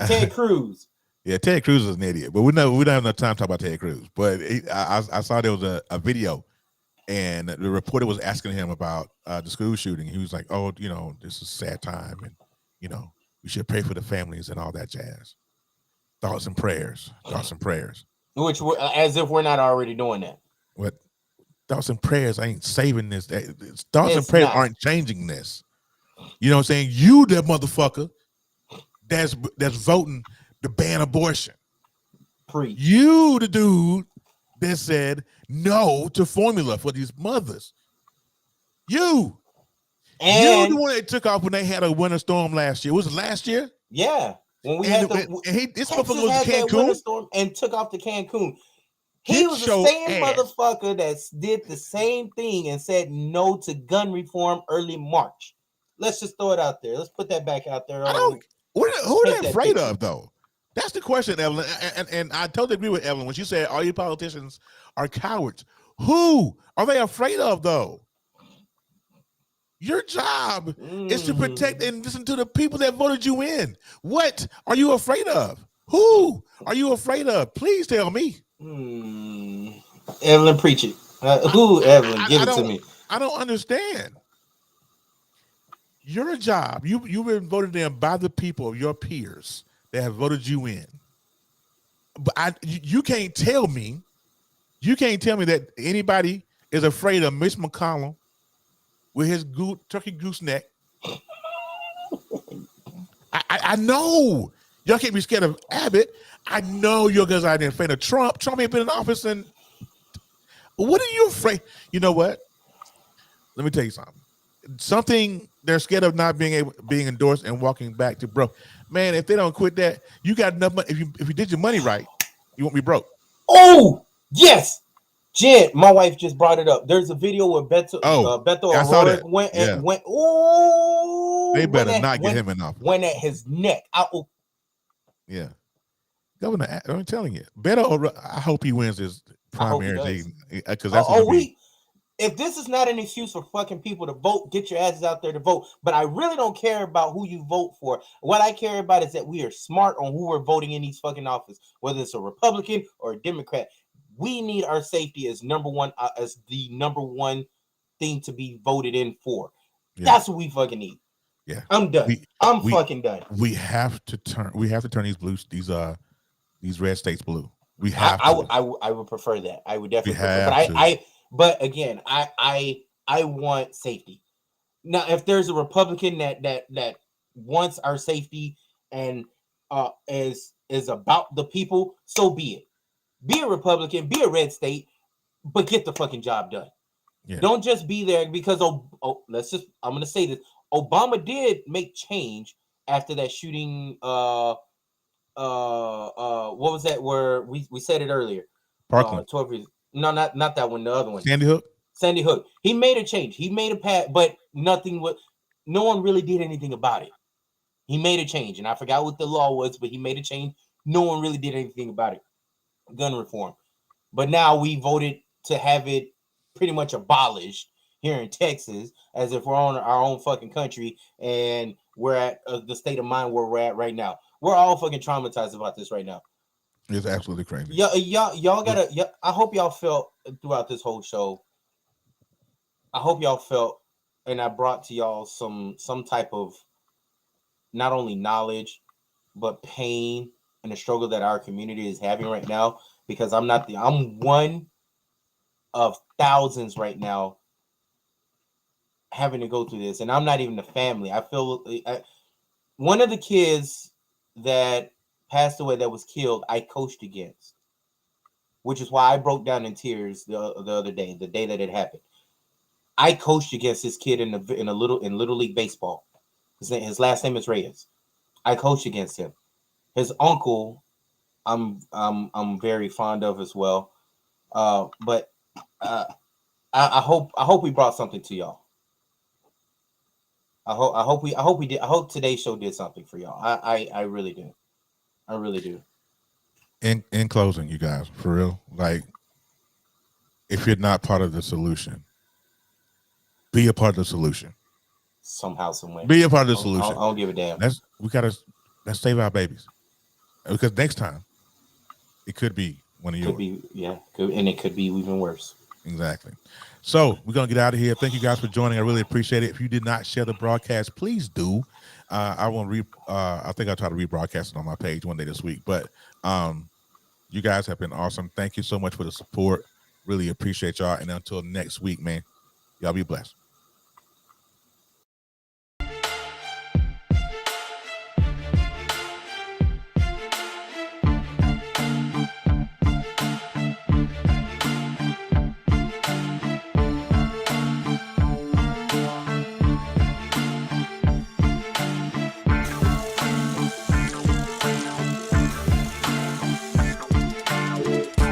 Ted Cruz. Yeah, Ted Cruz is an idiot, but we don't have enough time to talk about Ted Cruz. But I saw there was a video, and the reporter was asking him about the school shooting. He was like, "Oh, this is a sad time, and we should pray for the families and all that jazz. Thoughts and prayers, thoughts and prayers." Which as if we're not already doing that. What thoughts and prayers ain't saving this. Thoughts and prayers aren't changing this. You know what I'm saying? You, that motherfucker, that's voting to ban abortion. Preach. You, the dude that said no to formula for these mothers. You the one that took off when they had a winter storm last year. Was it last year? Yeah. When we had this motherfucker was to Cancun storm and took off to Cancun. He was the same motherfucker that did the same thing and said no to gun reform early March. Let's just throw it out there. Let's put that back out there. Who are they afraid of, though? That's the question, Evelyn. And I totally agree with Evelyn when she said all you politicians are cowards. Who are they afraid of, though? Your job is to protect and listen to the people that voted you in. What are you afraid of? Who are you afraid of? Please tell me. Evelyn, preach it. Who, Evelyn? Give it to me. I don't understand. Your job, you've been voted in by the people of your peers that have voted you in. But you can't tell me that anybody is afraid of Mitch McConnell with his turkey goose neck. I know y'all can't be scared of Abbott. I know your guys are afraid of Trump. Trump ain't been in office, and what are you afraid? You know what? Let me tell you something. Something they're scared of not being endorsed and walking back to broke. Man, if they don't quit that, you got enough money. If you did your money right, you won't be broke. Oh yes, Jen, my wife just brought it up. There's a video where Beto O'Rourke went. Oh, they better not get him in office. Went at his neck. Yeah, Governor, I'm telling you, Beto O'Rourke. I hope he wins his primary because that's if this is not an excuse for fucking people to vote, get your asses out there to vote. But I really don't care about who you vote for. What I care about is that we are smart on who we're voting in these fucking office, whether it's a Republican or a Democrat. We need our safety as as the number one thing to be voted in for. Yeah. That's what we fucking need. Yeah, I'm done. I'm fucking done. We have to turn these red states blue. We have. I would prefer that. I would definitely prefer. But again, I want safety. Now, if there's a Republican that wants our safety and is about the people, so be it. Be a Republican, be a red state, but get the fucking job done. Yeah. Don't just be there because I'm gonna say this. Obama did make change after that shooting. What was that? Where we said it earlier. Parkland. 12 years. No, not that one. The other one. Sandy Hook. He made a change. He made a path, but no one really did anything about it. He made a change, and I forgot what the law was, but he made a change. No one really did anything about it. Gun reform. But now we voted to have it pretty much abolished here in Texas, as if we're on our own fucking country, and we're at the state of mind where we're at right now. We're all fucking traumatized about this right now. It's absolutely crazy. Y'all gotta. Yeah, I hope y'all felt throughout this whole show. I hope y'all felt, and I brought to y'all some type of not only knowledge but pain and the struggle that our community is having right now. Because I'm one of thousands right now having to go through this, and I'm not even the family. One of the kids that passed away that was killed, I coached against, which is why I broke down in tears the other day, the day that it happened. I coached against this kid in Little League baseball. His last name is Reyes. I coached against him. His uncle, I'm very fond of as well. But uh, I hope we brought something to y'all. I hope today's show did something for y'all. I really do. I really do. In closing, you guys, for real, like, if you're not part of the solution, be a part of the solution. Somehow, some way. Be a part of the I solution. don't give a damn. Let's save our babies, because next time it could be one of yours. Could be, yeah, and it could be even worse. Exactly. So we're gonna get out of here. Thank you guys for joining. I really appreciate it. If you did not share the broadcast, please do. I won't I think I'll try to rebroadcast it on my page one day this week. But you guys have been awesome. Thank you so much for the support. Really appreciate y'all. And until next week, man, y'all be blessed.